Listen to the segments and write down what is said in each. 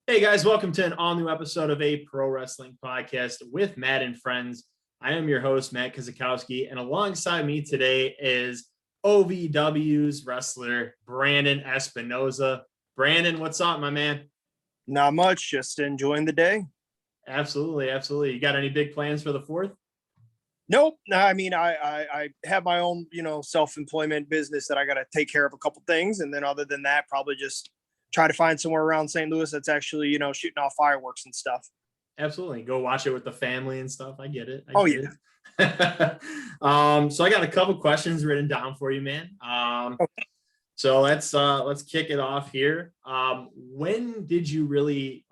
Hey guys, welcome to an all-new episode of a pro wrestling podcast with Matt and friends. I am your host, Matt Kozakowski, and alongside me today is OVW's wrestler, Brendon Espinosa. Brendon, what's up, my man? Not much, just enjoying the day. Absolutely. You got any big plans for the 4th? Nope. No, I mean, I have my own, self-employment business that I got to take care of a couple things. And then other than that, probably just try to find somewhere around St. Louis that's actually, shooting off fireworks and stuff. Absolutely. Go watch it with the family and stuff. I get it. Yeah. So I got a couple questions written down for you, man. Okay. So let's kick it off here. When did you really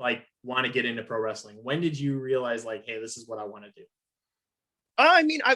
want to get into pro wrestling? When did you realize hey, this is what I want to do? I mean, I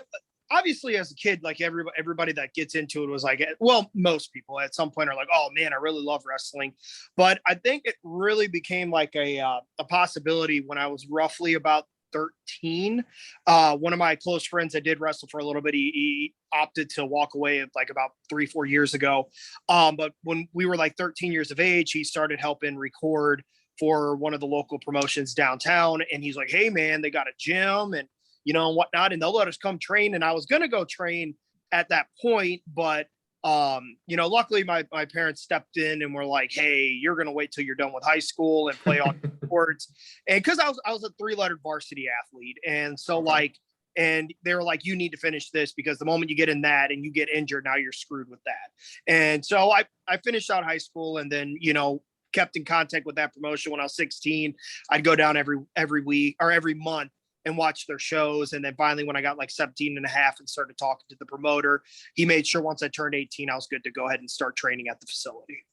obviously as a kid, like everybody that gets into it was like, well, most people at some point are like, oh man, I really love wrestling. But I think it really became like a possibility when I was roughly about 13. One of my close friends that did wrestle for a little bit, he opted to walk away like about 3-4 years ago. But when we were like 13 years of age, he started helping record for one of the local promotions downtown. And he's like, hey man, they got a gym and and whatnot, and they'll let us come train. And I was going to go train at that point, but luckily my parents stepped in and were like, hey, you're going to wait till you're done with high school and play on sports. And cause I was a 3-lettered varsity athlete. And so and they were like, you need to finish this because the moment you get in that and you get injured, now you're screwed with that. And so I finished out high school and then, kept in contact with that promotion. When I was 16, I'd go down every week or every month and watch their shows. And then finally, when I got like 17 and a half and started talking to the promoter, he made sure once I turned 18, I was good to go ahead and start training at the facility.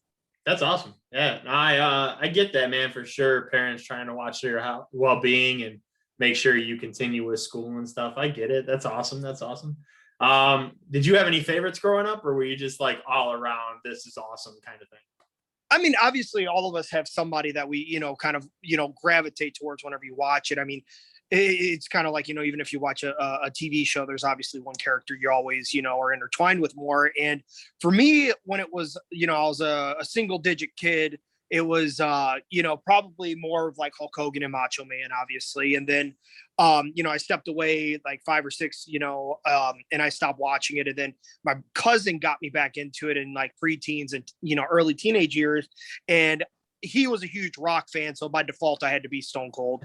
That's awesome. Yeah, I get that, man, for sure. Parents trying to watch your well-being and make sure you continue with school and stuff. I get it. That's awesome. Did you have any favorites growing up, or were you just like all around, this is awesome kind of thing? I mean, obviously all of us have somebody that we, kind of, gravitate towards whenever you watch it. I mean, it's kind of like, even if you watch a TV show, there's obviously one character you always, are intertwined with more. And for me, when it was, I was a single digit kid, it was, probably more of like Hulk Hogan and Macho Man, obviously. And then, I stepped away like 5 or 6, and I stopped watching it. And then my cousin got me back into it in like preteens and, early teenage years. And he was a huge Rock fan. So by default, I had to be Stone Cold.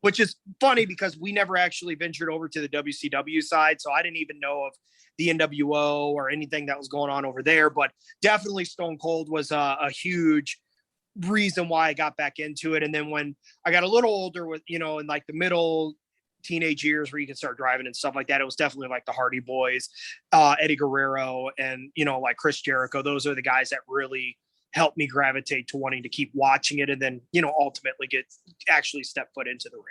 Which is funny because we never actually ventured over to the WCW side. So I didn't even know of the NWO or anything that was going on over there, but definitely Stone Cold was a huge reason why I got back into it. And then when I got a little older with, in like the middle teenage years where you can start driving and stuff like that, it was definitely like the Hardy Boys, Eddie Guerrero, and, like Chris Jericho. Those are the guys that really helped me gravitate to wanting to keep watching it and then, ultimately actually step foot into the ring.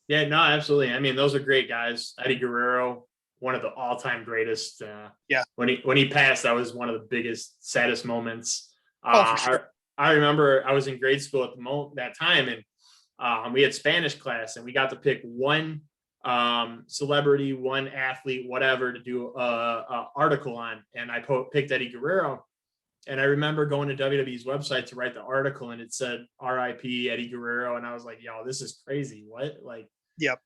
Yeah, no, absolutely. I mean, those are great guys. Eddie Guerrero, one of the all-time greatest. Yeah. When he passed, that was one of the biggest, saddest moments. For sure. I remember I was in grade school at that time, and we had Spanish class, and we got to pick one celebrity, one athlete, whatever, to do a article on. And I picked Eddie Guerrero. And I remember going to WWE's website to write the article, and it said R.I.P. Eddie Guerrero. And I was like, yo, this is crazy. What? Yep.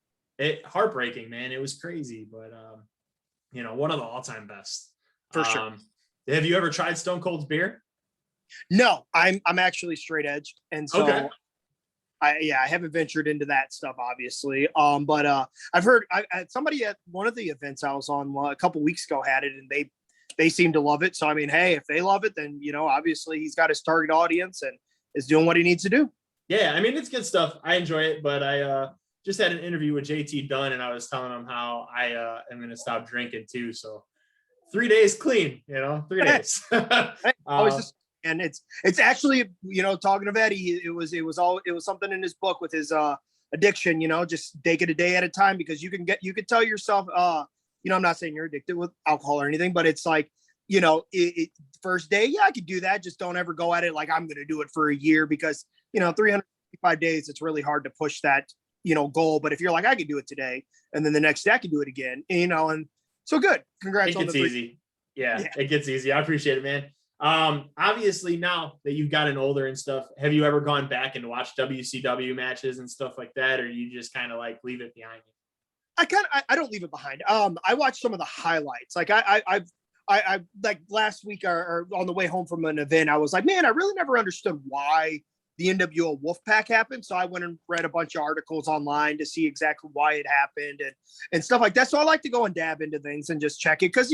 Heartbreaking, man. It was crazy, but one of the all-time best. For sure. Have you ever tried Stone Cold's beer? No, I'm actually straight edge. And so okay. I haven't ventured into that stuff, obviously. But I've heard somebody at one of the events I was on a couple weeks ago had it, and they seem to love it. So, I mean, hey, if they love it, then, obviously he's got his target audience and is doing what he needs to do. Yeah. I mean, it's good stuff. I enjoy it, but I just had an interview with JT Dunn, and I was telling him how I am going to stop drinking too. So 3 days clean, 3 days. And it's actually, talking of Eddie, it was something in his book with his addiction, just take it a day at a time, because you can tell yourself, I'm not saying you're addicted with alcohol or anything, but it's like, first day, yeah, I could do that. Just don't ever go at it like I'm going to do it for a year, because, 365 days, it's really hard to push that, goal. But if you're like, I could do it today, and then the next day I can do it again, and so good. Congrats. It gets easy. Yeah, it gets easy. I appreciate it, man. Obviously now that you've gotten older and stuff, have you ever gone back and watched WCW matches and stuff like that, or you just kind of like leave it behind you? I don't leave it behind. I watched some of the highlights. Like I like last week or on the way home from an event, I was like, man, I really never understood why the NWO Wolfpack happened. So I went and read a bunch of articles online to see exactly why it happened and stuff like that. So I like to go and dab into things and just check it. Cause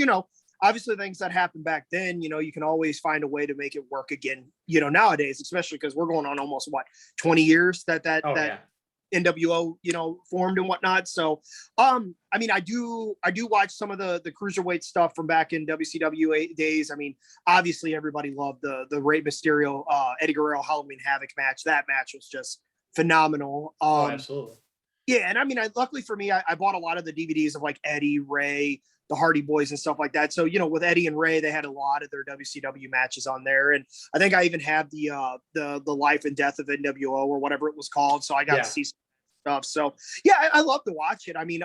obviously things that happened back then, you can always find a way to make it work again, nowadays, especially because we're going on almost 20 years that Yeah. NWO, formed and whatnot. So, I mean, I do watch some of the cruiserweight stuff from back in WCW days. I mean, obviously everybody loved the Rey Mysterio, Eddie Guerrero Halloween Havoc match. That match was just phenomenal. Absolutely. Yeah. And I mean, luckily for me, I bought a lot of the DVDs of like Eddie, Ray, the Hardy Boys and stuff like that. So, with Eddie and Ray, they had a lot of their WCW matches on there. And I think I even have the Life and Death of NWO or whatever it was called. So I got to see stuff. So yeah, I love to watch it. I mean,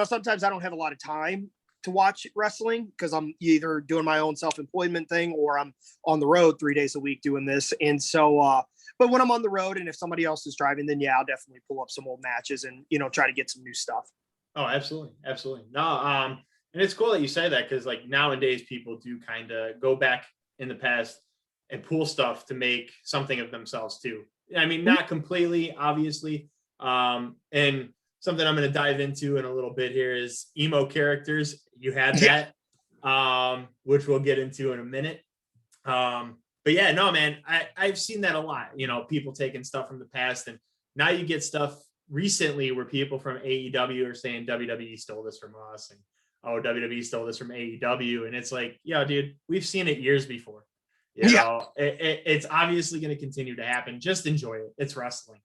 sometimes I don't have a lot of time to watch wrestling because I'm either doing my own self-employment thing or I'm on the road 3 days a week doing this. And so, but when I'm on the road and if somebody else is driving, then yeah, I'll definitely pull up some old matches and, try to get some new stuff. Oh, absolutely. Absolutely. No, and it's cool that you say that because like nowadays people do kind of go back in the past and pull stuff to make something of themselves too. I mean, not completely, obviously. And something I'm going to dive into in a little bit here is emo characters. You had that, which we'll get into in a minute. But yeah, no, man, I've seen that a lot, people taking stuff from the past and now you get stuff recently where people from AEW are saying WWE stole this from us and WWE stole this from AEW. And it's like, yeah, dude, we've seen it years before. It's obviously going to continue to happen. Just enjoy it. It's wrestling,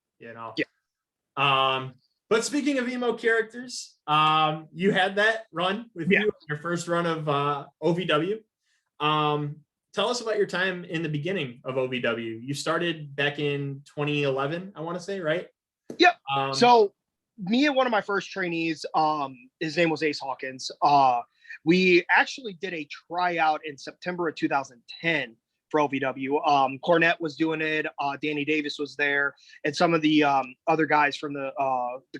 But speaking of emo characters, you had that run with your first run of OVW. Tell us about your time in the beginning of OVW. You started back in 2011, I want to say, right? Yep. So me and one of my first trainees, his name was Ace Hawkins. We actually did a tryout in September of 2010 for OVW. Cornette was doing it. Danny Davis was there, and some of the other guys from the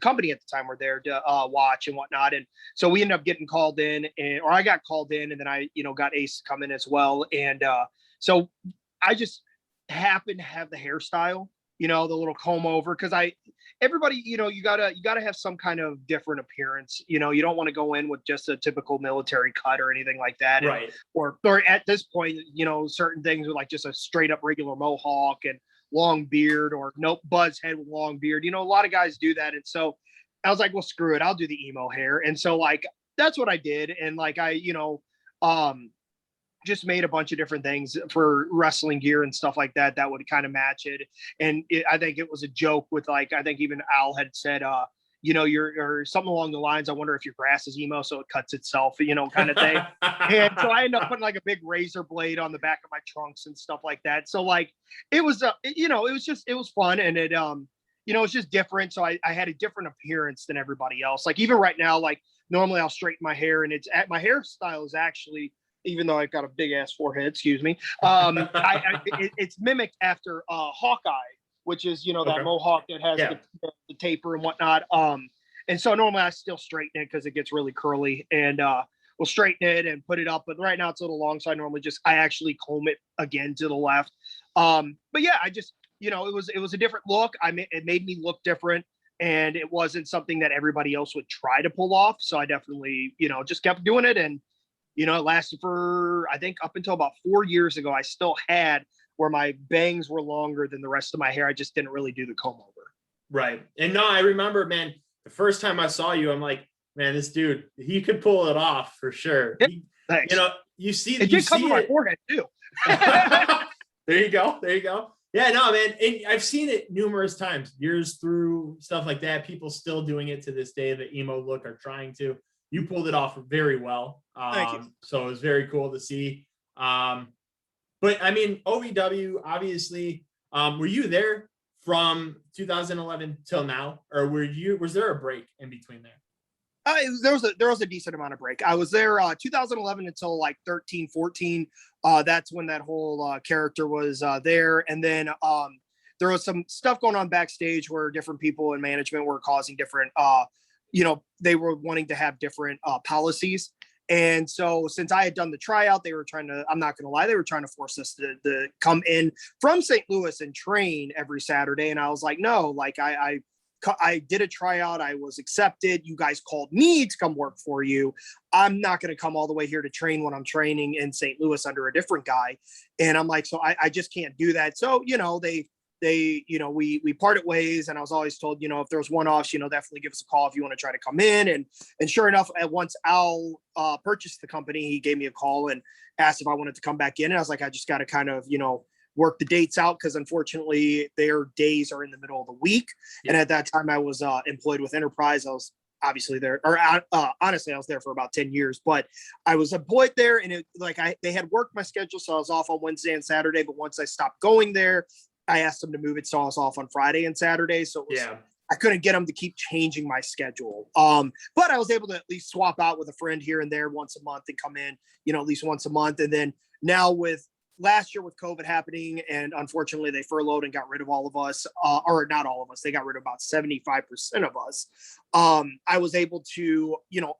company at the time were there to watch and whatnot. And so we ended up getting called in, or I got called in, and then I, got Ace to come in as well. And so I just happened to have the hairstyle, the little comb over, because everybody, you gotta have some kind of different appearance. You don't want to go in with just a typical military cut or anything like that. Right. And, or at this point, certain things are like just a straight up regular mohawk and long beard or buzz head with long beard. A lot of guys do that. And so I was like, well, screw it. I'll do the emo hair. And so like, that's what I did. And like, I, just made a bunch of different things for wrestling gear and stuff like that would kind of match it. And I think it was a joke with like, I think even Al had said, you're something along the lines, I wonder if your grass is emo, so it cuts itself, kind of thing. And so I ended up putting like a big razor blade on the back of my trunks and stuff like that. So like, it was, it was fun. And it, it's just different. So I had a different appearance than everybody else. Like even right now, like normally I'll straighten my hair and my hairstyle is actually, even though I've got a big ass forehead, excuse me. It's mimicked after Hawkeye, which is, that mohawk that has the taper and whatnot. And so normally I still straighten it because it gets really curly and we'll straighten it and put it up. But right now it's a little long. So I normally I actually comb it again to the left. But yeah, I just, it was a different look. It made me look different. And it wasn't something that everybody else would try to pull off. So I definitely, just kept doing it. And it lasted for, I think up until about 4 years ago, I still had where my bangs were longer than the rest of my hair. I just didn't really do the comb over. Right. And no, I remember, man, the first time I saw you, I'm like, man, this dude, he could pull it off for sure. Thanks. You see it. Did cover my forehead too. There you go. Yeah, no, man. And I've seen it numerous times, years through, stuff like that. People still doing it to this day, the emo look are trying to. You pulled it off very well. Thank you. So it was very cool to see. But I mean, OVW, obviously, were you there from 2011 till now? Or was there a break in between there? There was a decent amount of break. I was there 2011 until like 13, 14 That's when that whole character was there. And then there was some stuff going on backstage where different people in management were causing different, they were wanting to have different policies. And so since I had done the tryout, they were trying to, I'm not going to lie, they were trying to force us to come in from St. Louis and train every Saturday. And I was like, no, like I did a tryout. I was accepted. You guys called me to come work for you. I'm not going to come all the way here to train when I'm training in St. Louis under a different guy. And I'm like, so I just can't do that. So, we parted ways, and I was always told, if there's one-offs, definitely give us a call if you want to try to come in. And sure enough, once Al purchased the company, he gave me a call and asked if I wanted to come back in. And I was like, I just got to kind of, work the dates out, because unfortunately their days are in the middle of the week. Yeah. And at that time I was employed with Enterprise. I was obviously there, or honestly, I was there for about 10 years, but I was employed there, and they had worked my schedule. So I was off on Wednesday and Saturday, but once I stopped going there, I asked them to move it. So I was off on Friday and Saturday. So I couldn't get them to keep changing my schedule. But I was able to at least swap out with a friend here and there once a month and come in, at least once a month. And then now with last year with COVID happening, and unfortunately they furloughed and got rid of all of us, or not all of us, they got rid of about 75% of us. I was able to,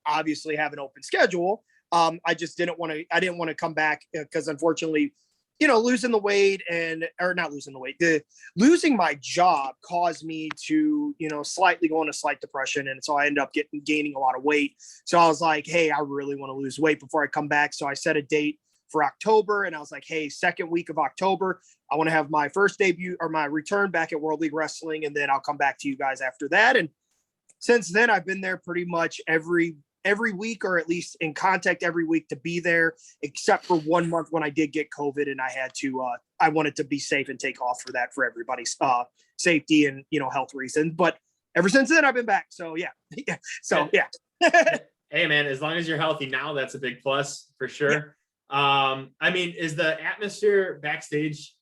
obviously have an open schedule. I just didn't want to come back because unfortunately, losing the weight losing my job caused me to, slightly go into slight depression. And so I ended up gaining a lot of weight. So I was like, hey, I really want to lose weight before I come back. So I set a date for October, and I was like, hey, second week of October, I want to have my first debut or my return back at World League Wrestling, and then I'll come back to you guys after that. And since then, I've been there pretty much every week, or at least in contact every week to be there, except for 1 month when I did get COVID and I had to, I wanted to be safe and take off for that, for everybody's safety and, health reasons. But ever since then, I've been back. So yeah. So yeah. Hey man, as long as you're healthy now, that's a big plus for sure. Yeah. Is the atmosphere backstage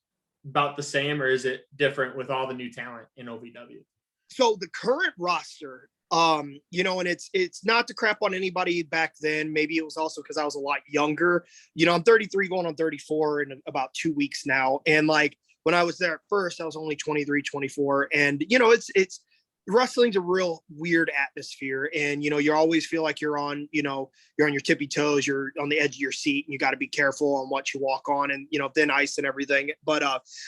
about the same, or is it different with all the new talent in OVW? So the current roster, and it's not to crap on anybody back then. Maybe it was also because I was a lot younger. I'm 33 going on 34 in about 2 weeks now. And like when I was there at first, I was only 23, 24. And, it's wrestling's a real weird atmosphere. And, you always feel like you're on your tippy toes, you're on the edge of your seat, and you got to be careful on what you walk on, and, thin ice and everything. But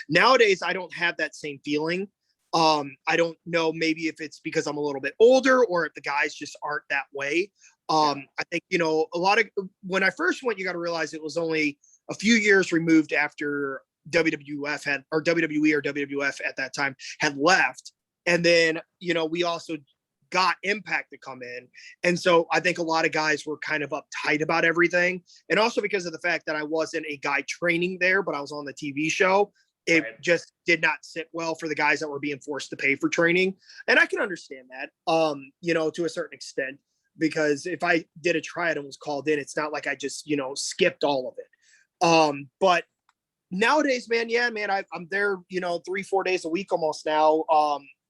nowadays I don't have that same feeling. I don't know, maybe if it's because I'm a little bit older or if the guys just aren't that way. I think, a lot of, when I first went, you got to realize it was only a few years removed after WWE or WWF at that time had left. And then, we also got Impact to come in. And so I think a lot of guys were kind of uptight about everything. And also because of the fact that I wasn't a guy training there, but I was on the TV show. It just did not sit well for the guys that were being forced to pay for training. And I can understand that, to a certain extent, because if I did a tryout and was called in, it's not like I just, skipped all of it. But nowadays, man, I'm there, 3-4 days a week almost now.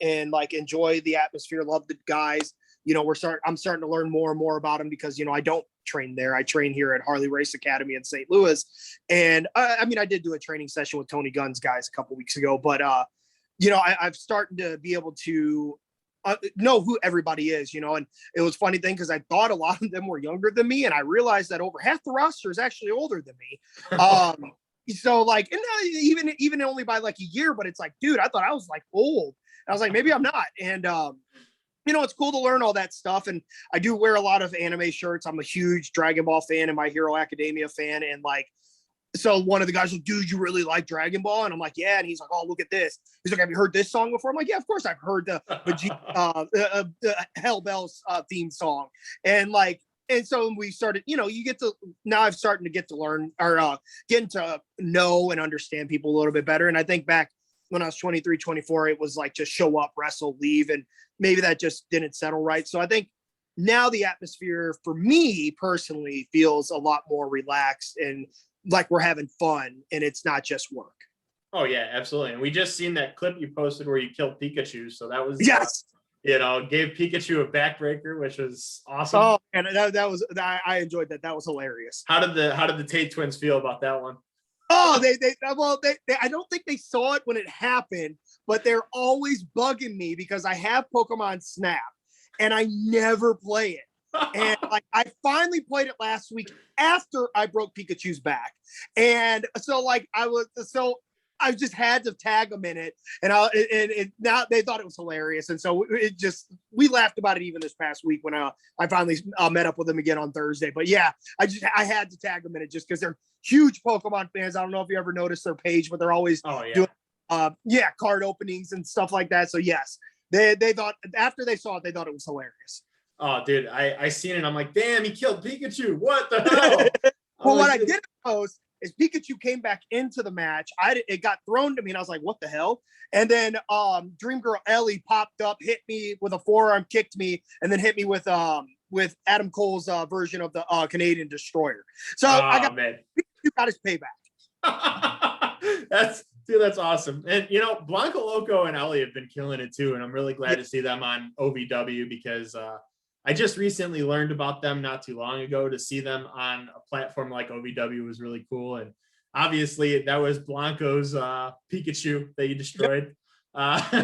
And like enjoy the atmosphere, love the guys. I'm starting to learn more and more about them because, I don't train there. I train here at Harley Race Academy in St. Louis. And I did do a training session with Tony Gunn's guys a couple weeks ago, but I've started to be able to know who everybody is, and it was funny thing because I thought a lot of them were younger than me, and I realized that over half the roster is actually older than me. So like, and even only by like a year, but it's like, dude, I thought I was like old. I was like, maybe I'm not. And, it's cool to learn all that stuff. And I do wear a lot of anime shirts. I'm a huge Dragon Ball fan and My Hero Academia fan. And like, so one of the guys was like, dude, you really like Dragon Ball? And I'm like, yeah. And he's like, oh, look at this. He's like, have you heard this song before? I'm like, yeah, of course I've heard the Hell Bells theme song. And like, and so we started, now I'm starting to get to learn or getting to know and understand people a little bit better. And I think back when I was 23, 24, it was like just show up, wrestle, leave. And maybe that just didn't settle right. So I think now the atmosphere for me personally feels a lot more relaxed and like we're having fun and it's not just work. Oh yeah, absolutely. And we just seen that clip you posted where you killed Pikachu. So that was, yes. Gave Pikachu a backbreaker, which was awesome. Oh, and that was, I enjoyed that. That was hilarious. How did the Tate twins feel about that one? Oh, they I don't think they saw it when it happened, but they're always bugging me because I have Pokemon Snap and I never play it. And like I finally played it last week after I broke Pikachu's back. And so like I just had to tag them in it, and now they thought it was hilarious, and so we laughed about it even this past week when I finally met up with them again on Thursday. But yeah, I had to tag them in it just because they're huge Pokemon fans. I don't know if you ever noticed their page, but they're always doing card openings and stuff like that. So yes, they thought after they saw it, they thought it was hilarious. Oh, dude, I seen it. I'm like, damn, he killed Pikachu. What the hell? Well, what I didn't post is Pikachu came back into the match. It got thrown to me, and I was like, "What the hell?" And then Dream Girl Ellie popped up, hit me with a forearm, kicked me, and then hit me with Adam Cole's version of the Canadian Destroyer. So Pikachu got his payback. That's awesome. And Blanco Loco and Ellie have been killing it too, and I'm really glad to see them on OVW because I just recently learned about them not too long ago. To see them on a platform like OVW was really cool. And obviously that was Blanco's Pikachu that you destroyed. But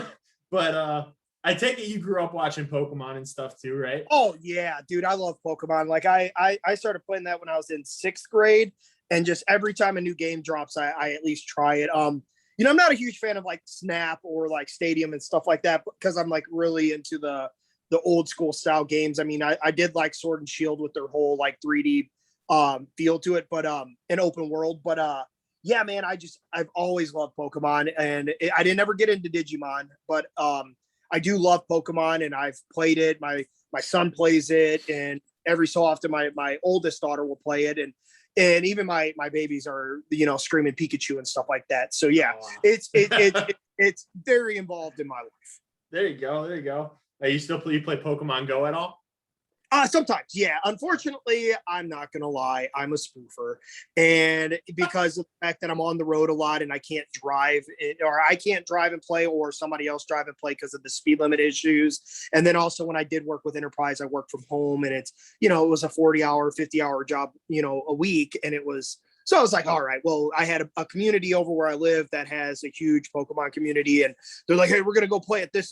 I take it you grew up watching Pokemon and stuff too, right? Oh yeah, dude. I love Pokemon. Like I started playing that when I was in 6th grade. And just every time a new game drops, I at least try it. I'm not a huge fan of like Snap or like Stadium and stuff like that because I'm like really into the old school style games. I mean, I did like Sword and Shield with their whole like 3D feel to it, but an open world. But yeah, man, I've always loved Pokemon, and I didn't ever get into Digimon, but I do love Pokemon, and I've played it. My son plays it, and every so often my oldest daughter will play it, and even my babies are screaming Pikachu and stuff like that. So yeah, oh, wow. it's very involved in my life. There you go. You play Pokemon Go at all? Sometimes, yeah. Unfortunately, I'm not gonna lie, I'm a spoofer, and because of the fact that I'm on the road a lot and I can't drive and play, or somebody else drive and play because of the speed limit issues. And then also when I did work with Enterprise, I worked from home, and it's it was a 40-hour, 50-hour job, a week, and it was. So I was like, all right, well, I had a community over where I live that has a huge Pokemon community, and they're like, hey, we're gonna go play at this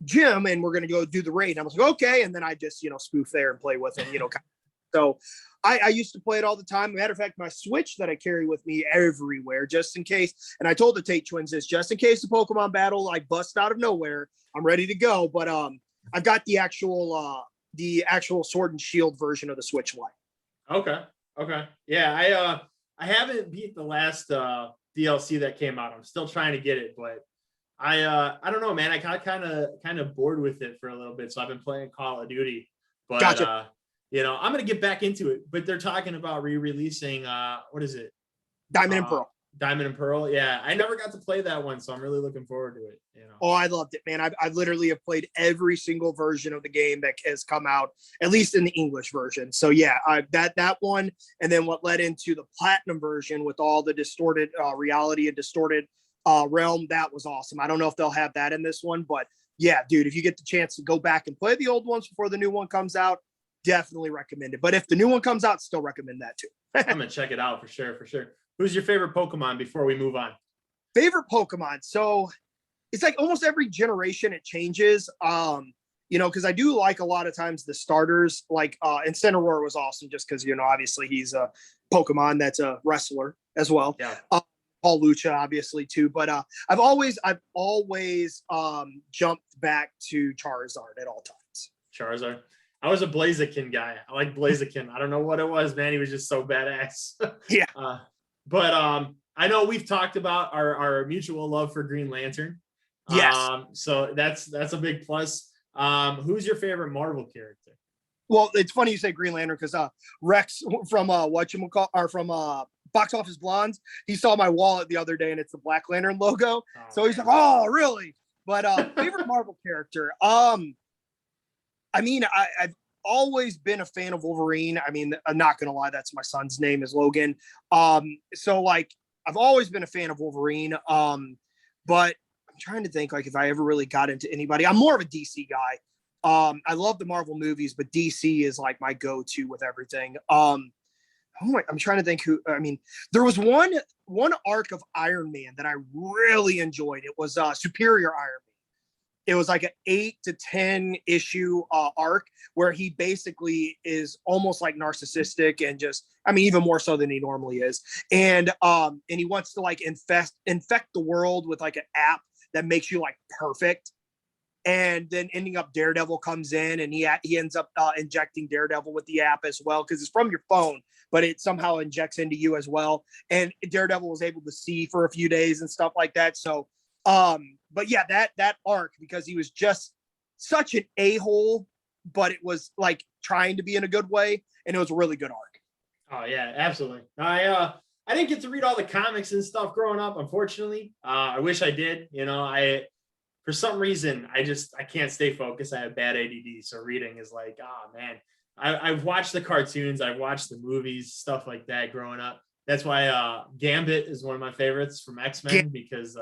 gym, and we're going to go do the raid. And I was like, okay. And then I just, spoof there and play with them, So I used to play it all the time. Matter of fact, my Switch that I carry with me everywhere, just in case. And I told the Tate twins this, just in case the Pokemon battle like bust out of nowhere, I'm ready to go. But I've got the actual Sword and Shield version of the Switch Lite. Okay. Yeah, I haven't beat the last DLC that came out. I'm still trying to get it, but I don't know, man. I got kind of bored with it for a little bit, so I've been playing Call of Duty. But gotcha. I'm gonna get back into it. But they're talking about re-releasing what is it? Diamond and Pearl. Diamond and Pearl. Yeah, I never got to play that one, so I'm really looking forward to it. Oh, I loved it, man. I literally have played every single version of the game that has come out, at least in the English version. So yeah, that one, and then what led into the Platinum version with all the distorted reality and distorted realm, that was awesome. I don't know if they'll have that in this one, but yeah, dude, if you get the chance to go back and play the old ones before the new one comes out, definitely recommend it. But if the new one comes out, still recommend that too. I'm gonna check it out for sure. Who's your favorite Pokemon before we move on? Favorite Pokemon. So it's like almost every generation it changes. Because I do like a lot of times the starters, like and Cineroar was awesome just because obviously he's a Pokemon that's a wrestler as well. Yeah. Paul Lucha, obviously too, but I've always jumped back to Charizard at all times. Charizard. I was a Blaziken guy. I like Blaziken. I don't know what it was, man. He was just so badass. Yeah. But I know we've talked about our mutual love for Green Lantern. Yes. So that's a big plus. Who's your favorite Marvel character? Well, it's funny you say Green Lantern because Rex from Box Office Blondes, he saw my wallet the other day and it's the Black Lantern logo. So he's like, oh, really? But favorite Marvel character. I mean, I've always been a fan of Wolverine. I mean, I'm not going to lie. That's my son's name is Logan. So like, I've always been a fan of Wolverine. But I'm trying to think like if I ever really got into anybody. I'm more of a DC guy. I love the Marvel movies, but DC is like my go-to with everything. I'm trying to think who. I mean, there was one arc of Iron Man that I really enjoyed. It was Superior Iron Man. It was like an 8 to 10 issue arc where he basically is almost like narcissistic and just, I mean, even more so than he normally is. And he wants to like infect the world with like an app that makes you like perfect. And then ending up Daredevil comes in and he ends up injecting Daredevil with the app as well, because it's from your phone, but it somehow injects into you as well. And Daredevil was able to see for a few days and stuff like that. So but yeah, that arc, because he was just such an a-hole, but it was like trying to be in a good way, and it was a really good arc. Oh yeah, absolutely. I didn't get to read all the comics and stuff growing up, unfortunately. I wish I did. I for some reason I can't stay focused. I have bad ADD, so reading is like, oh man. I've watched the cartoons, I've watched the movies, stuff like that growing up. That's why Gambit is one of my favorites from X-Men, because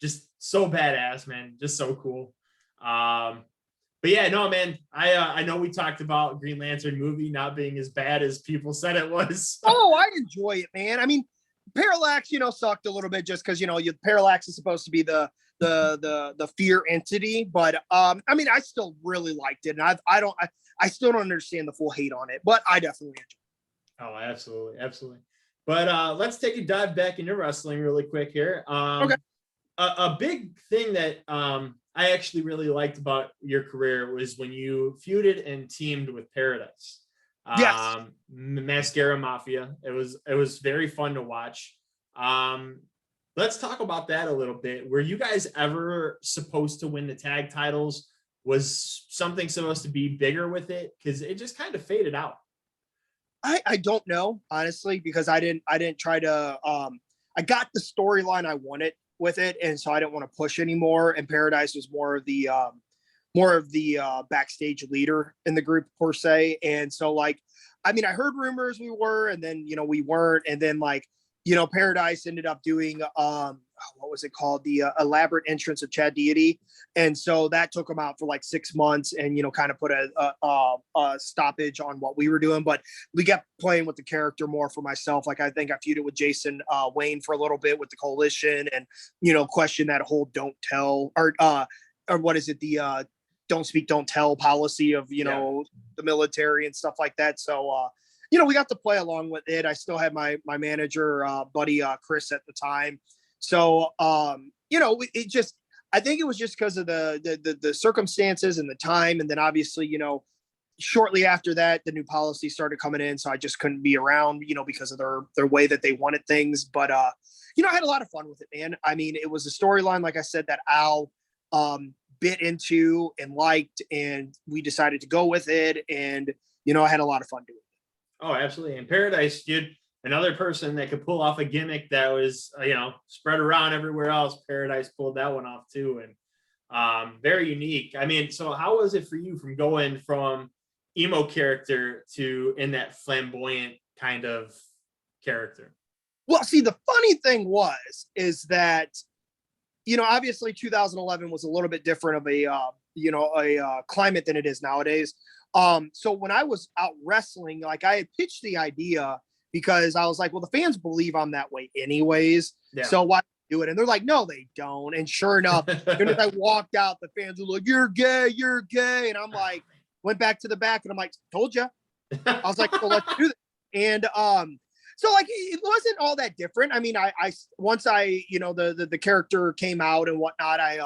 just so badass, man, just so cool. But yeah, no, man, I know we talked about Green Lantern movie not being as bad as people said it was. Oh, I enjoy it, man. I mean, Parallax, sucked a little bit just because Parallax is supposed to be the fear entity, but I mean, I still really liked it, and I still don't understand the full hate on it, but I definitely enjoy it. Oh, absolutely. But let's take a dive back into wrestling really quick here. Okay. A big thing that I actually really liked about your career was when you feuded and teamed with Paradise. Yes. Mascara Mafia. It was very fun to watch. Let's talk about that a little bit. Were you guys ever supposed to win the tag titles? Was something supposed to be bigger with it? Because it just kind of faded out. I don't know, honestly, because I didn't try to I got the storyline I wanted with it, and so I didn't want to push anymore. And Paradise was more of the backstage leader in the group per se. And so like, I mean, I heard rumors we were, and then we weren't, and then like, Paradise ended up doing what was it called, the elaborate entrance of Chad Deity, and so that took them out for like 6 months, and kind of put a stoppage on what we were doing. But we kept playing with the character more for myself. Like I think I feuded with Jason Wayne for a little bit with the Coalition, and question that whole don't tell, or what is it, the don't speak, don't tell policy of the military and stuff like that. So we got to play along with it. I still had my manager buddy Chris at the time. So it just, I think it was just because of the circumstances and the time, and then obviously shortly after that the new policy started coming in, so I just couldn't be around because of their way that they wanted things. But I had a lot of fun with it, man. I mean, it was a storyline, like I said, that Al bit into and liked, and we decided to go with it, and I had a lot of fun doing it. Oh, absolutely. And Paradise, another person that could pull off a gimmick that was spread around everywhere else. Paradise pulled that one off too, and very unique. I mean, so how was it for you from going from emo character to in that flamboyant kind of character? Well, see, the funny thing is that obviously 2011 was a little bit different of a climate than it is nowadays. So when I was out wrestling, like I had pitched the idea because I was like, well, the fans believe I'm that way anyways. Yeah. So why do it? And they're like, no, they don't. And sure enough, as I walked out, the fans were like, you're gay. And I'm like, went back to the back and I'm like, told you. I was like, well, let's do this. And so like, it wasn't all that different. I mean, I once the character came out and whatnot, I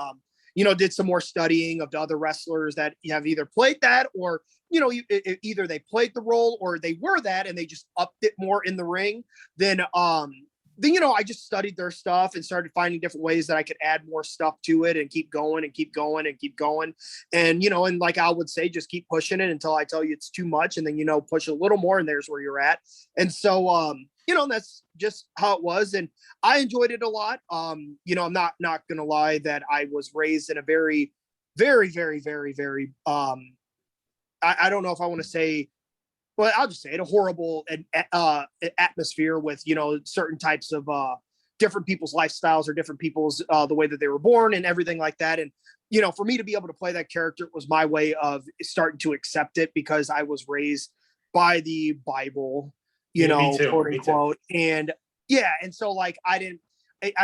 did some more studying of the other wrestlers that have either played that, or either they played the role or they were that and they just upped it more in the ring. Then I just studied their stuff and started finding different ways that I could add more stuff to it and keep going and keep going and keep going. And and like I would say, just keep pushing it until I tell you it's too much, and then push a little more, and there's where you're at. And so that's just how it was, and I enjoyed it a lot. I'm not gonna lie that I was raised in a very, very, very, very, very I don't know if I want to say, well, I'll just say it, a horrible atmosphere with certain types of different people's lifestyles or different people's the way that they were born and everything like that. And for me to be able to play that character, it was my way of starting to accept it, because I was raised by the Bible, Yeah, me too. quote Me too. unquote. And yeah, and so like I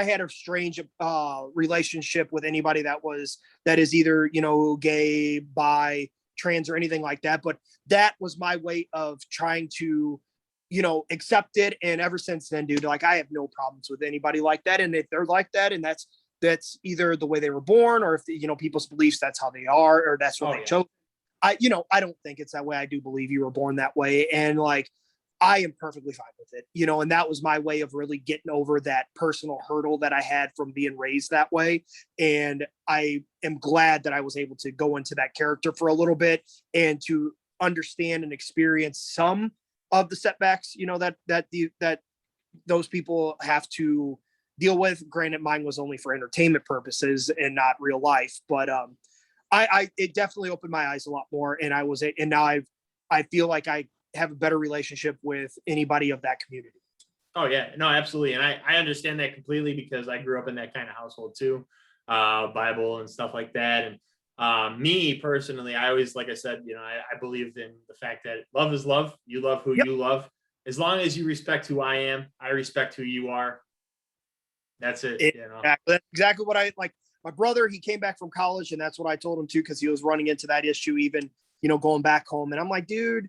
had a strange relationship with anybody that is either, gay, bi, trans, or anything like that. But that was my way of trying to, accept it. And ever since then, dude, like I have no problems with anybody like that. And if they're like that, and that's either the way they were born, or if people's beliefs, that's how they are, or that's what they chose. I don't think it's that way. I do believe you were born that way. And like, I am perfectly fine with it, and that was my way of really getting over that personal hurdle that I had from being raised that way. And I am glad that I was able to go into that character for a little bit and to understand and experience some of the setbacks, that those people have to deal with. Granted, mine was only for entertainment purposes and not real life, but it definitely opened my eyes a lot more. And now I feel like I have a better relationship with anybody of that community. Oh yeah, no, absolutely. And I understand that completely because I grew up in that kind of household too, Bible and stuff like that. And me personally, I always, like I said, I believed in the fact that love is love. You love who you love. As long as you respect who I am, I respect who you are. That's it. Exactly. That's exactly what I like. My brother, he came back from college, and that's what I told him too, because he was running into that issue, even, going back home. And I'm like, dude,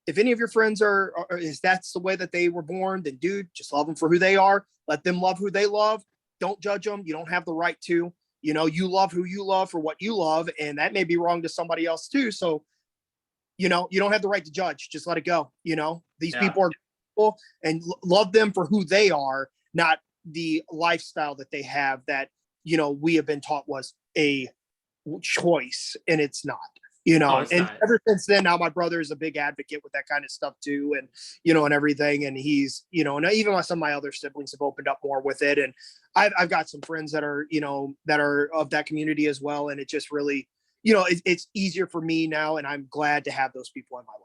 if any of your friends is that's the way that they were born, then dude, just love them for who they are. Let them love who they love. Don't judge them. You don't have the right to. You love who you love for what you love, and that may be wrong to somebody else too. So, you don't have the right to judge. Just let it go. These people are people, and love them for who they are, not the lifestyle that they have that, we have been taught was a choice, and it's not. And not. Ever since then, now my brother is a big advocate with that kind of stuff too, and and everything. And he's, and even some of my other siblings have opened up more with it. And I've got some friends that are, that are of that community as well. And it just really, it's easier for me now, and I'm glad to have those people in my life.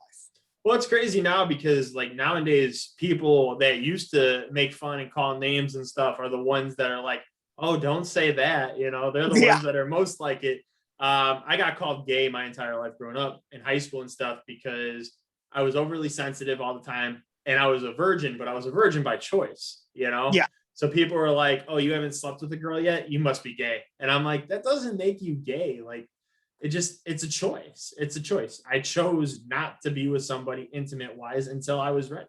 Well, it's crazy now because like nowadays, people that used to make fun and call names and stuff are the ones that are like, oh, don't say that. They're the ones that are most like it. I got called gay my entire life growing up in high school and stuff because I was overly sensitive all the time, and I was a virgin, but I was a virgin by choice, Yeah. So people were like, oh, you haven't slept with a girl yet? You must be gay. And I'm like, that doesn't make you gay. Like, it's a choice. It's a choice. I chose not to be with somebody intimate wise until I was ready.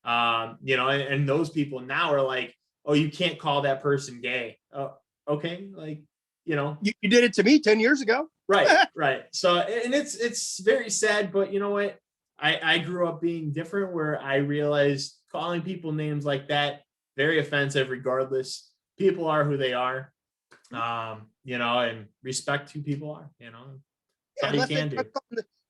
And those people now are like, oh, you can't call that person gay. Oh, okay. Like, you did it to me 10 years ago. Right. So, and it's very sad, but you know what? I grew up being different, where I realized calling people names like that, very offensive regardless. People are who they are, and respect who people are, Yeah, unless you can do.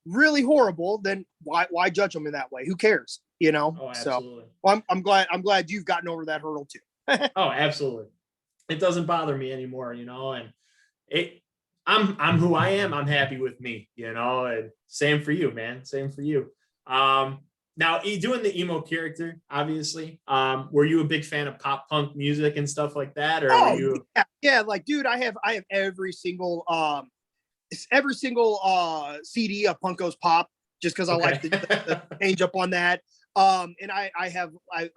Really horrible, then why judge them in that way? Who cares? Oh, absolutely. So well, I'm glad you've gotten over that hurdle too. Oh, absolutely. It doesn't bother me anymore, and I'm who I am. I'm happy with me, and same for you, man. Same for you. Now doing the emo character, obviously, were you a big fan of pop punk music and stuff like that? Or were you? Yeah. Like, dude, I have every single CD of Punk Goes Pop, just because I like to change up on that. And I'm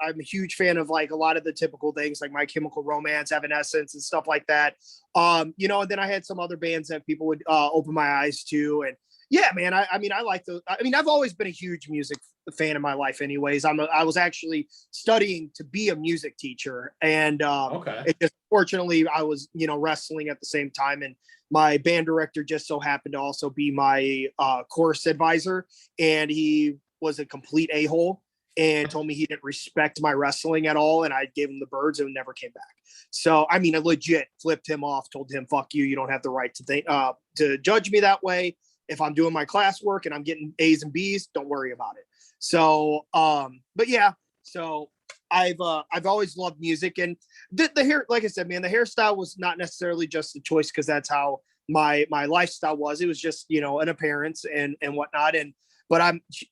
a huge fan of like a lot of the typical things like My Chemical Romance, Evanescence, and stuff like that. And then I had some other bands that people would open my eyes to. And yeah, man, I like those. I've always been a huge music fan in my life anyways. I was actually studying to be a music teacher. And it just, fortunately, I was, wrestling at the same time. And my band director just so happened to also be my course advisor. And he was a complete a-hole and told me he didn't respect my wrestling at all. And I gave him the birds and never came back. So, I legit flipped him off, told him, fuck you. You don't have the right to judge me that way. If I'm doing my classwork and I'm getting A's and B's, don't worry about it. So, but yeah, so I've always loved music, and the hair, like I said, man, the hairstyle was not necessarily just a choice because that's how my lifestyle was. It was just, an appearance and whatnot. But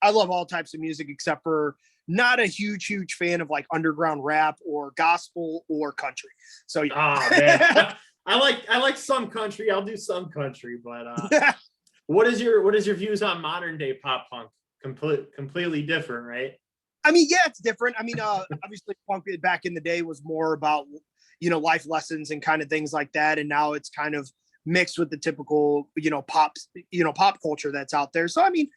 I love all types of music except for not a huge fan of like underground rap or gospel or country. So yeah. Man. I like some country. I'll do some country, but what is your views on modern day pop punk? Completely different, right? I mean, yeah, it's different. I mean, obviously punk back in the day was more about, life lessons and kind of things like that. And now it's kind of mixed with the typical, pop culture that's out there. So, I mean,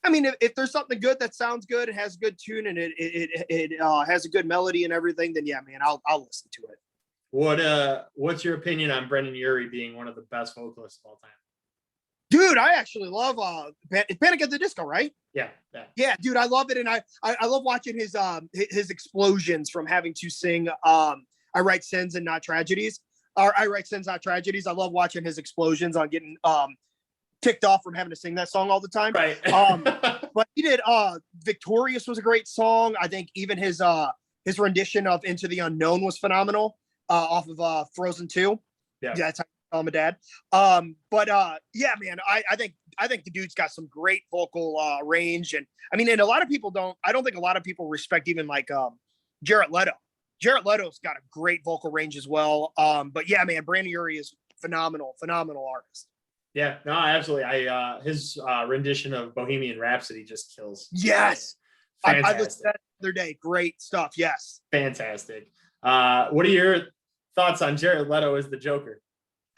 if there's something good that sounds good, it has a good tune and it has a good melody and everything, then yeah, man, I'll listen to it. What's your opinion on Brendon Urie being one of the best vocalists of all time? Dude, I actually love Panic at the Disco, right? Yeah, dude, I love it, and I love watching his explosions from having to sing I Write Sins and Not Tragedies, or I Write Sins Not Tragedies. I love watching his explosions on getting ticked off from having to sing that song all the time. Right. But he did Victorious was a great song. I think even his rendition of Into the Unknown was phenomenal, off of Frozen 2. Yeah, that's how I'm a dad. But yeah, man, I think the dude's got some great vocal range. And I mean, and a lot of people I don't think a lot of people respect even like Jared Leto. Jared Leto's got a great vocal range as well. But yeah, man, Brendon Urie is phenomenal artist. Yeah, no, absolutely. His rendition of Bohemian Rhapsody just kills. Yes. I listened to that the other day. Great stuff. Yes. Fantastic. What are your thoughts on Jared Leto as the Joker?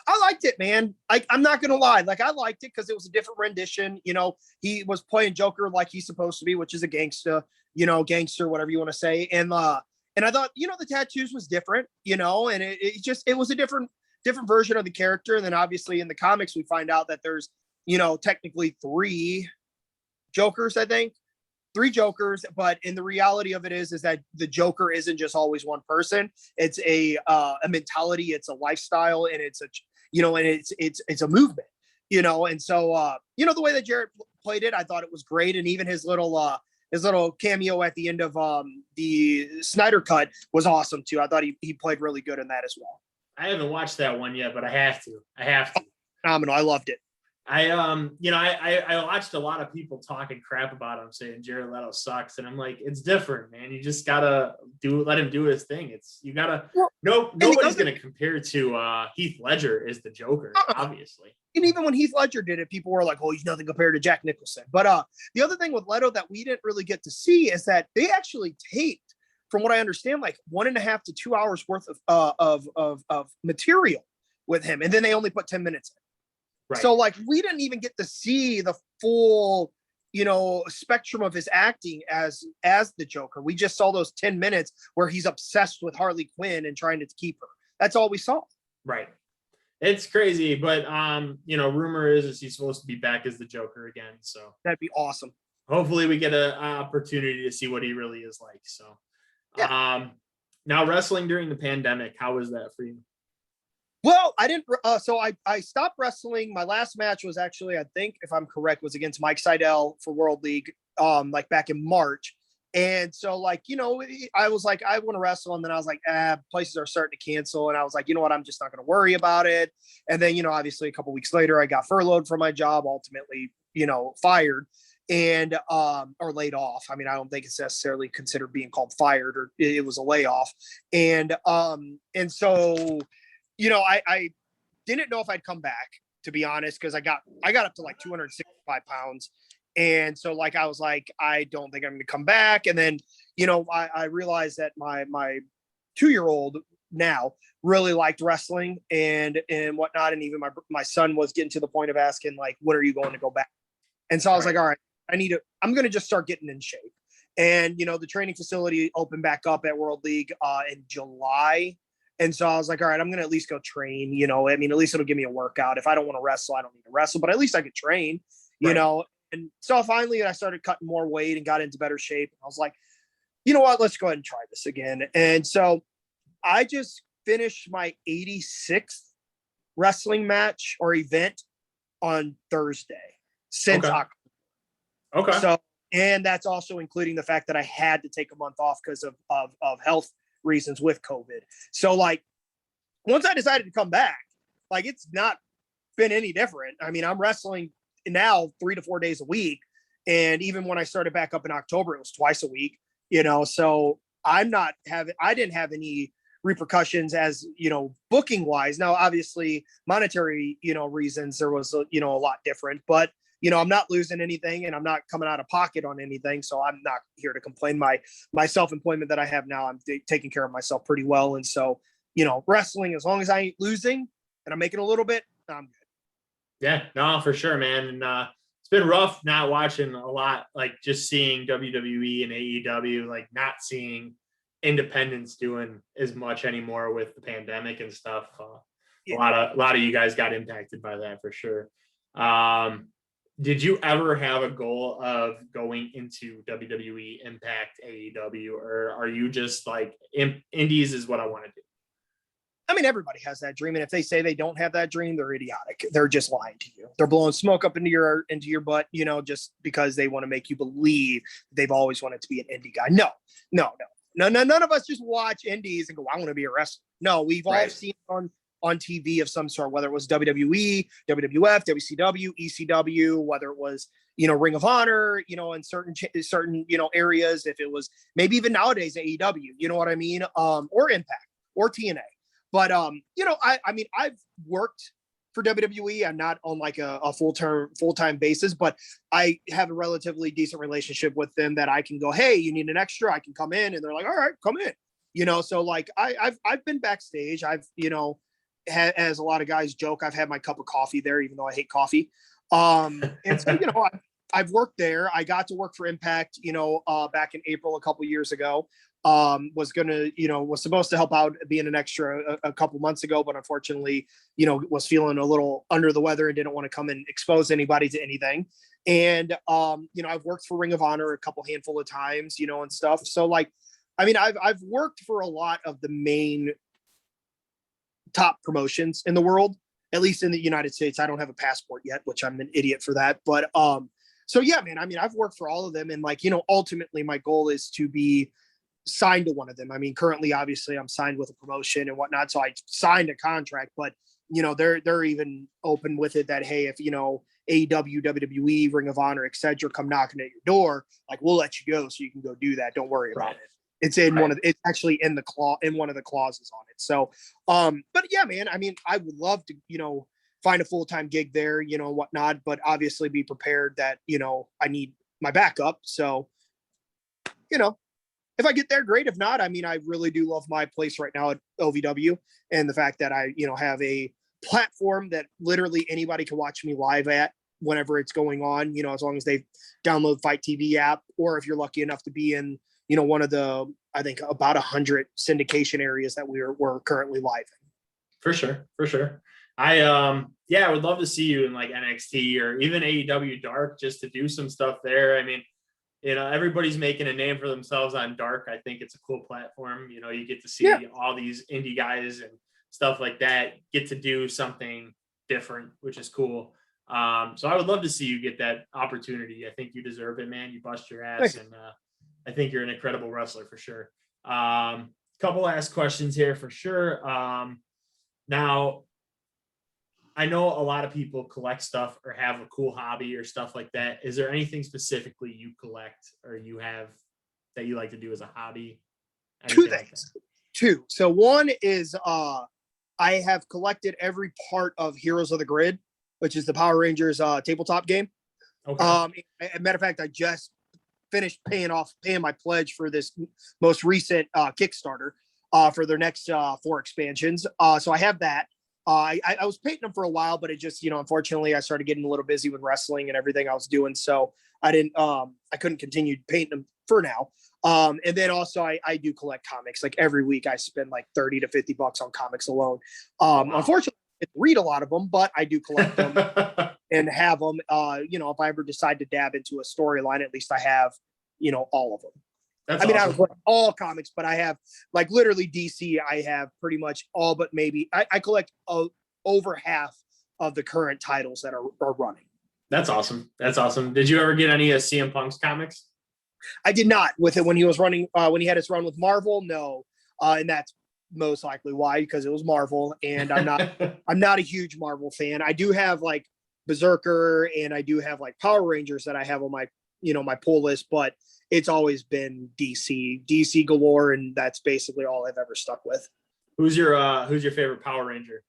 I liked it, man. I'm not gonna lie. Like, I liked it because it was a different rendition. He was playing Joker like he's supposed to be, which is a gangster, whatever you want to say. And I thought, the tattoos was different, and it was a different version of the character. And then obviously in the comics, we find out that there's, technically 3 Jokers, I think. 3 Jokers, but in the reality of it is that the Joker isn't just always one person. It's a mentality, it's a lifestyle, and it's a it's a movement, and so the way that Jared played it, I thought it was great. And even his little cameo at the end of the Snyder Cut was awesome too. I thought he played really good in that as well. I haven't watched that one yet, but I have to. Phenomenal. I loved it. I watched a lot of people talking crap about him, saying Jared Leto sucks, and I'm like, it's different, man. You just gotta let him do his thing. Nobody's gonna compare to Heath Ledger as the Joker, obviously. And even when Heath Ledger did it, people were like, "Oh, he's nothing compared to Jack Nicholson." But the other thing with Leto that we didn't really get to see is that they actually taped, from what I understand, like 1.5 to 2 hours worth of material with him, and then they only put 10 minutes in. Right. So like we didn't even get to see the full, spectrum of his acting as the Joker. We just saw those 10 minutes where he's obsessed with Harley Quinn and trying to keep her. That's all we saw. Right. It's crazy, but rumor is he's supposed to be back as the Joker again. So that'd be awesome. Hopefully we get an opportunity to see what he really is like. So yeah. Now wrestling during the pandemic, how was that for you? Well, I didn't. So I stopped wrestling. My last match was actually, I think, if I'm correct, was against Mike Seidel for World League, like back in March. And so, I was like, I want to wrestle, and then I was like, places are starting to cancel, and I was like, you know what, I'm just not going to worry about it. And then, obviously, a couple weeks later, I got furloughed from my job, ultimately, fired and or laid off. I mean, I don't think it's necessarily considered being called fired, or it was a layoff. And so. I didn't know if I'd come back, to be honest, because I got up to like 265 pounds. And so I was like, I don't think I'm going to come back. And then, I realized that my 2-year-old now really liked wrestling and whatnot. And even my son was getting to the point of asking, like, when are you going to go back? And so I was like, all right, I'm going to just start getting in shape. And, the training facility opened back up at World League in July. And so I was like, all right, I'm going to at least go train, at least it'll give me a workout. If I don't want to wrestle, I don't need to wrestle, but at least I could train, And so finally I started cutting more weight and got into better shape. I was like, you know what, let's go ahead and try this again. And so I just finished my 86th wrestling match or event on Thursday since October. Okay. So, and that's also including the fact that I had to take a month off because of health reasons with COVID. So once I decided to come back, it's not been any different. I mean, I'm wrestling now 3 to 4 days a week. And even when I started back up in October, it was twice a week, so I didn't have any repercussions as, booking wise. Now, obviously monetary, reasons, there was, a lot different, but I'm not losing anything and I'm not coming out of pocket on anything. So I'm not here to complain. My self-employment that I have now, I'm taking care of myself pretty well. And so, wrestling, as long as I ain't losing and I'm making a little bit, I'm good. Yeah, no, for sure, man. And it's been rough not watching a lot, like just seeing WWE and AEW, like not seeing independents doing as much anymore with the pandemic and stuff. A lot of you guys got impacted by that for sure. Did you ever have a goal of going into WWE, Impact, AEW, or are you just like indies is what I want to do? I mean, everybody has that dream, and if they say they don't have that dream, they're idiotic. They're just lying to you. They're blowing smoke up into your butt, just because they want to make you believe they've always wanted to be an indie guy. No. None of us just watch indies and go, I want to be a wrestler. No, we've all seen on TV of some sort, whether it was WWE, WWF, WCW, ECW, whether it was, Ring of Honor, in certain areas, if it was maybe even nowadays AEW, you know what I mean? Or Impact or TNA. But, I mean, I've worked for WWE. I'm not on like a full-time basis, but I have a relatively decent relationship with them that I can go, hey, you need an extra, I can come in. And they're like, all right, come in, so like I've been backstage. I've, as a lot of guys joke, I've had my cup of coffee there, even though I hate coffee. And so, I've worked there. I got to work for Impact, back in April, a couple years ago. Was supposed to help out being an extra a couple months ago, but unfortunately, was feeling a little under the weather and didn't want to come and expose anybody to anything. And, I've worked for Ring of Honor a handful of times, and stuff. So like, I mean, I've worked for a lot of the main top promotions in the world, at least in the United States. I don't have a passport yet, which I'm an idiot for that. But, so yeah, man, I mean, I've worked for all of them. And like, ultimately my goal is to be signed to one of them. I mean, currently, obviously I'm signed with a promotion and whatnot. So I signed a contract, but they're even open with it that, hey, if, AEW, WWE, Ring of Honor, etc., come knocking at your door, like we'll let you go so you can go do that. Don't worry about it. It's in it's actually in one of the clauses on it. So, but yeah, man, I mean, I would love to, find a full-time gig there, whatnot, but obviously be prepared that, I need my backup. So, if I get there, great. If not, I mean, I really do love my place right now at OVW and the fact that I, have a platform that literally anybody can watch me live at whenever it's going on, as long as they download Fight TV app, or if you're lucky enough to be in, one of the, I think about 100 syndication areas that we're currently live in. For sure. I would love to see you in like NXT or even AEW Dark just to do some stuff there. I mean, everybody's making a name for themselves on Dark. I think it's a cool platform. You get to see all these indie guys and stuff like that get to do something different, which is cool. So I would love to see you get that opportunity. I think you deserve it, man. You bust your ass, and I think you're an incredible wrestler for sure. Couple last questions here for sure. Now, I know a lot of people collect stuff or have a cool hobby or stuff like that. Is there anything specifically you collect or you have that you like to do as a hobby? Two things. Two. So one is I have collected every part of Heroes of the Grid, which is the Power Rangers tabletop game. Okay. As a matter of fact, I just finished paying my pledge for this most recent Kickstarter for their next 4 expansions. So I have that. I was painting them for a while, but it just, unfortunately I started getting a little busy with wrestling and everything I was doing. So I couldn't continue painting them for now. And then also I do collect comics. Like every week I spend like $30 to $50 on comics alone. Wow. Unfortunately I didn't read a lot of them, but I do collect them and have them, if I ever decide to dab into a storyline, at least I have, all of them. That's awesome. I don't collect all comics, but I have like literally DC. I have pretty much all, but maybe I collect over half of the current titles that are running. That's awesome. Did you ever get any of CM Punk's comics? I did not with it when he was running, when he had his run with Marvel. No. And that's most likely why, because it was Marvel and I'm not a huge Marvel fan. I do have like Berserker and I do have like Power Rangers that I have on my, my pull list, but it's always been DC galore, and that's basically all I've ever stuck with. Who's your favorite Power Ranger?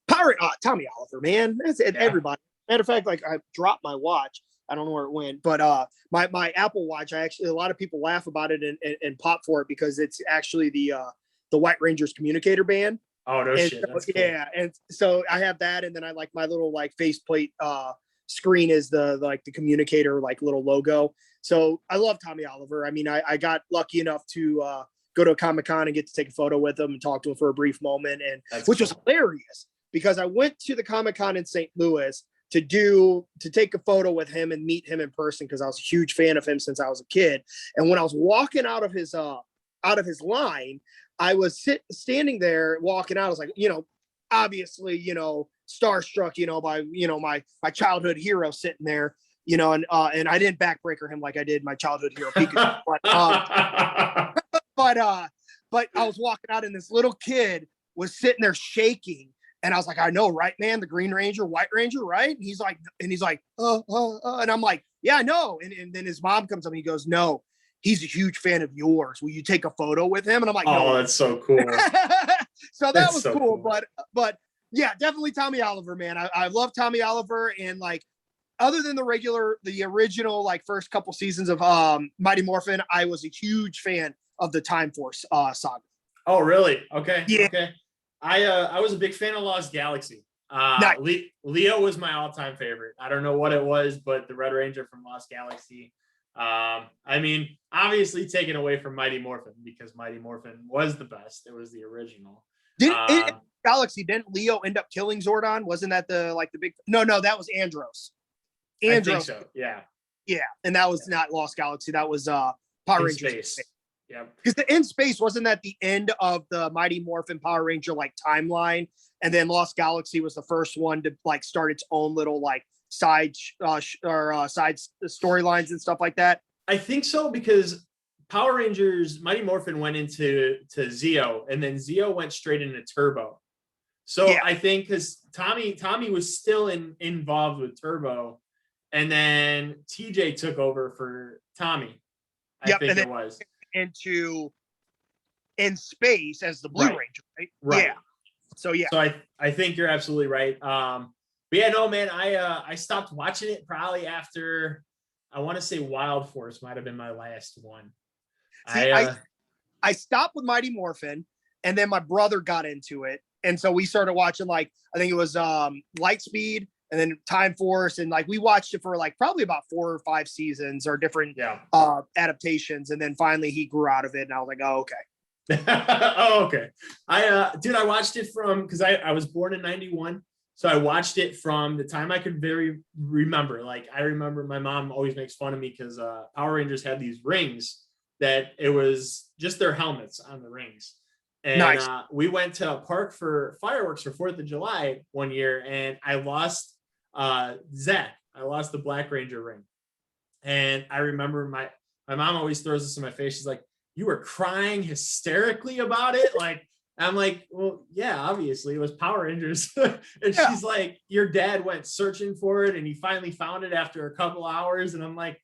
Tommy Oliver, man. That's everybody. Matter of fact, like I dropped my watch. I don't know where it went, but my Apple Watch. I actually, a lot of people laugh about it and pop for it because it's actually the White Ranger's communicator band. Oh no And shit, so, that's cool. yeah, and so I have that, and then I like my little like faceplate screen is the like the communicator like little logo. So I love Tommy Oliver. I mean, I got lucky enough to go to a Comic-Con and get to take a photo with him and talk to him for a brief moment, and That's which cool. was hilarious because I went to the Comic-Con in St. Louis to take a photo with him and meet him in person because I was a huge fan of him since I was a kid. And when I was walking out of his line, I was standing there walking out. I was like, obviously, starstruck, by, my childhood hero sitting there, and I didn't backbreaker him like I did my childhood hero Pikachu, but I was walking out and this little kid was sitting there shaking. And I was like, I know, right, man? The Green Ranger, White Ranger, right? And he's like, and I'm like, yeah, I know. And then his mom comes up and he goes, no, he's a huge fan of yours. Will you take a photo with him? And I'm like, no. That's so cool. So that was so cool. But yeah, definitely Tommy Oliver, man. I love Tommy Oliver. And like, other than the original, like first couple seasons of Mighty Morphin, I was a huge fan of the Time Force saga. Oh, really? Okay. Yeah. Okay. I was a big fan of Lost Galaxy. Nice. Leo was my all-time favorite. I don't know what it was, but the Red Ranger from Lost Galaxy. I mean, obviously taken away from Mighty Morphin because Mighty Morphin was the best. It was the original. Galaxy, didn't Leo end up killing Zordon? Wasn't that the big? No, that was Andros. I think so. Yeah. Yeah, and that was not Lost Galaxy. That was Power Rangers. Space. Yeah, because the In Space wasn't that the end of the Mighty Morphin Power Ranger like timeline, and then Lost Galaxy was the first one to like start its own little like side storylines and stuff like that. I think so because Power Rangers Mighty Morphin went into Zeo, and then Zeo went straight into Turbo. So yeah. I think because Tommy was still involved with Turbo, and then TJ took over for Tommy. I think it was. Into In Space as the Blue Ranger, right? Yeah. So I think you're absolutely right. But yeah, no, man, I stopped watching it probably after, I want to say Wild Force might have been my last one. See, I stopped with Mighty Morphin, and then my brother got into it, and so we started watching like I think it was Lightspeed, and then Time Force, and like we watched it for like probably about 4 or 5 seasons or different adaptations, and then finally he grew out of it, and I was like, oh, okay. Okay. I watched it from because I was born in 91, so I watched it from the time I could remember. Like I remember my mom always makes fun of me because Power Rangers had these rings that it was just their helmets on the rings. And nice. We went to a park for fireworks for 4th of July one year, and I lost Zach. I lost the Black Ranger ring. And I remember my mom always throws this in my face. She's like, you were crying hysterically about it? Like, I'm like, well, yeah, obviously it was Power Rangers. And she's like, your dad went searching for it and he finally found it after a couple hours. And I'm like,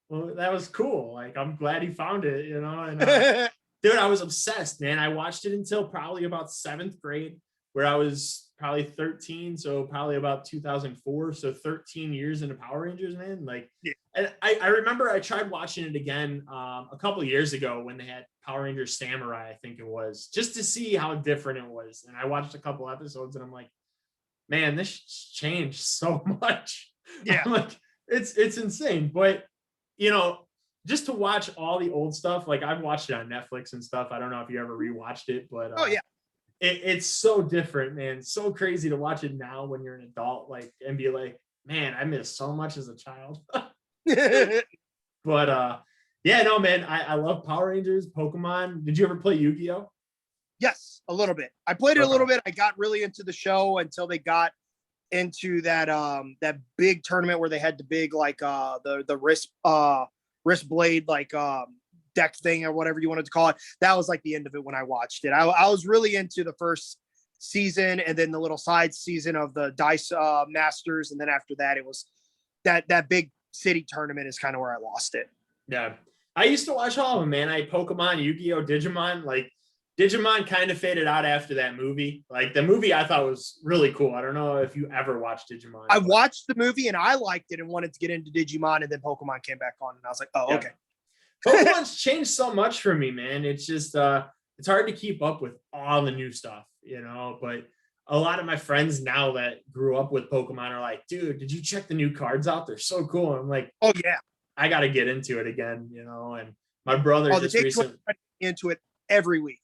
well, that was cool. Like, I'm glad he found it, And dude, I was obsessed, man. I watched it until probably about 7th grade, where I was probably 13. So probably about 2004. So 13 years into Power Rangers, man. Like, and I remember I tried watching it again a couple of years ago when they had Power Rangers Samurai, I think it was, just to see how different it was. And I watched a couple episodes and I'm like, man, this changed so much. Yeah. I'm like, it's insane. But, just to watch all the old stuff, like I've watched it on Netflix and stuff. I don't know if you ever rewatched it, but it's so different, man. So crazy to watch it now when you're an adult, like, and be like, man, I missed so much as a child. But yeah, no, man, I love Power Rangers, Pokemon. Did you ever play Yu-Gi-Oh? Yes, a little bit. I played it a little bit. I got really into the show until they got into that big tournament where they had the big like the wrist blade like deck thing or whatever you wanted to call it. That was like the end of it when I watched it. I was really into the first season and then the little side season of the Dice Masters, and then after that it was that big city tournament is kind of where I lost it. Yeah, I used to watch all of them, man. I Pokemon, Yu-Gi-Oh, Digimon, like Digimon kind of faded out after that movie. Like the movie I thought was really cool. I don't know if you ever watched Digimon. I watched the movie and I liked it and wanted to get into Digimon, and then Pokemon came back on and I was like, oh, okay. Pokemon's changed so much for me, man. It's just it's hard to keep up with all the new stuff, but a lot of my friends now that grew up with Pokemon are like, dude, did you check the new cards out? They're so cool. And I'm like, oh yeah, I got to get into it again, and my brother just recently into it every week.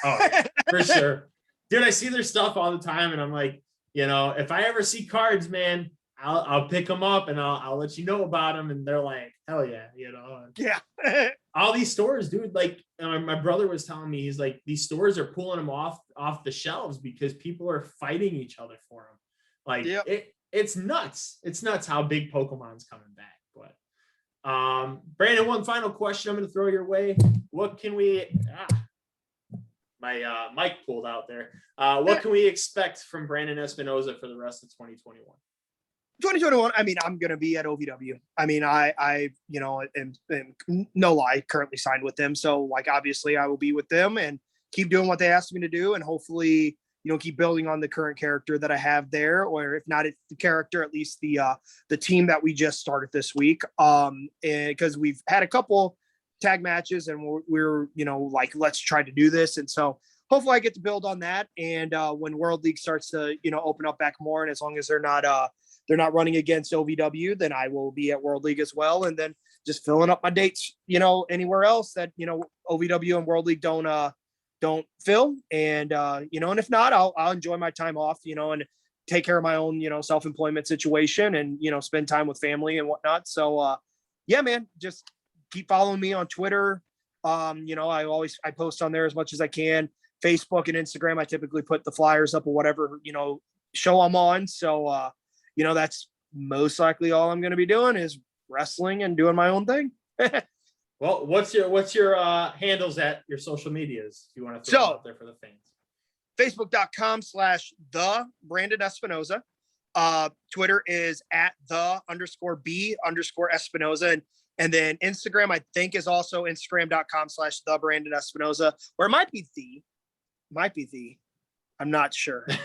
Oh, yeah, for sure. Dude, I see their stuff all the time and I'm like, if I ever see cards, man, I'll pick them up and I'll let you know about them. And they're like, hell yeah, Yeah. All these stores, dude, like my brother was telling me, he's like, these stores are pulling them off the shelves because people are fighting each other for them. Like it's nuts. It's nuts how big Pokemon's coming back. But Brandon, one final question I'm going to throw your way. What can we my mic pulled out there. What can we expect from Brandon Espinoza for the rest of 2021? 2021, I mean, I'm going to be at OVW. I mean, I am no lie, currently signed with them. So, like, obviously, I will be with them and keep doing what they asked me to do, and hopefully, keep building on the current character that I have there, or if not the character, at least the team that we just started this week. And because we've had a couple tag matches, and we're like, let's try to do this, and so hopefully I get to build on that. And when World League starts to open up back more, and as long as they're not running against OVW, then I will be at World League as well. And then just filling up my dates, anywhere else that, OVW and World League don't fill. And, and if not, I'll enjoy my time off, and take care of my own, self-employment situation and, spend time with family and whatnot. So, yeah, man, just keep following me on Twitter. I post on there as much as I can. Facebook and Instagram, I typically put the flyers up or whatever, show I'm on. So, that's most likely all I'm going to be doing is wrestling and doing my own thing. Well, what's your handles at your social medias? If you want to throw out there for the fans. Facebook.com/the Brendon Espinoza. Twitter is at @the_B_Espinoza. And then Instagram, I think, is also Instagram.com/the Brendon Espinoza, or it might be the, I'm not sure. It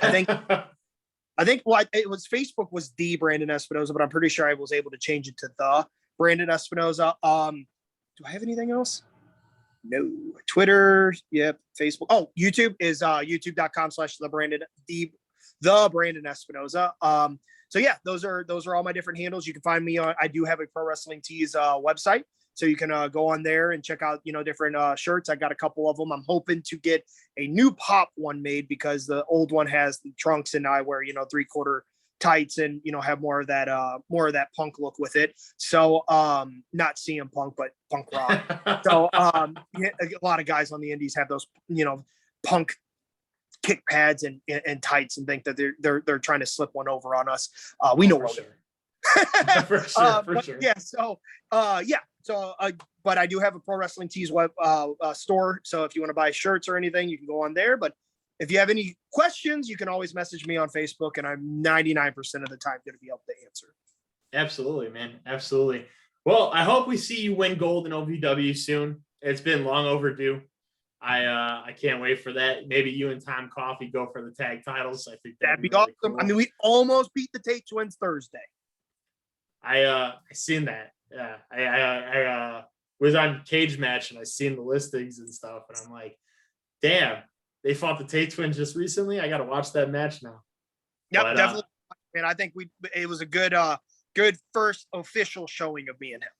was Facebook was the Brendon Espinoza, but I'm pretty sure I was able to change it to the Brendon Espinoza. Do I have anything else? No. Twitter, yep. Facebook. Oh, YouTube is youtube.com/the Brendon Espinoza. So yeah, those are all my different handles. You can find me on. I do have a Pro Wrestling Tees website, so you can go on there and check out different shirts. I got a couple of them. I'm hoping to get a new pop one made because the old one has the trunks, and I wear 3/4 tights and have more of that punk look with it. So not CM Punk, but punk rock. So a lot of guys on the indies have those punk kick pads and tights and think that they're trying to slip one over on us. We know what for sure. Yeah. So but I do have a Pro Wrestling Tees web store. So if you want to buy shirts or anything, you can go on there. But if you have any questions, you can always message me on Facebook, and I'm 99% of the time going to be able to answer. Absolutely, man. Absolutely. Well, I hope we see you win gold in OVW soon. It's been long overdue. I can't wait for that. Maybe you and Tom Coffey go for the tag titles. I think that'd be awesome. Cool. I mean, we almost beat the Tate Twins Thursday. I seen that. Yeah. I was on Cage Match and I seen the listings and stuff, and I'm like, damn, they fought the Tate Twins just recently. I got to watch that match now. Yep, definitely. And I think it was a good first official showing of me and him.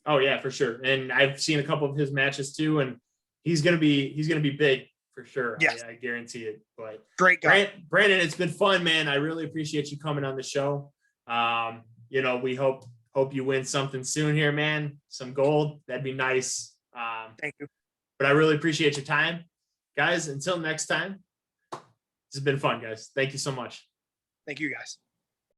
Oh yeah, for sure. And I've seen a couple of his matches too, and he's gonna be big for sure. Yes. I guarantee it. But great guy. Brandon, it's been fun, man. I really appreciate you coming on the show. We hope you win something soon here, man. Some gold. That'd be nice. Thank you. But I really appreciate your time. Guys, until next time. This has been fun, guys. Thank you so much. Thank you, guys.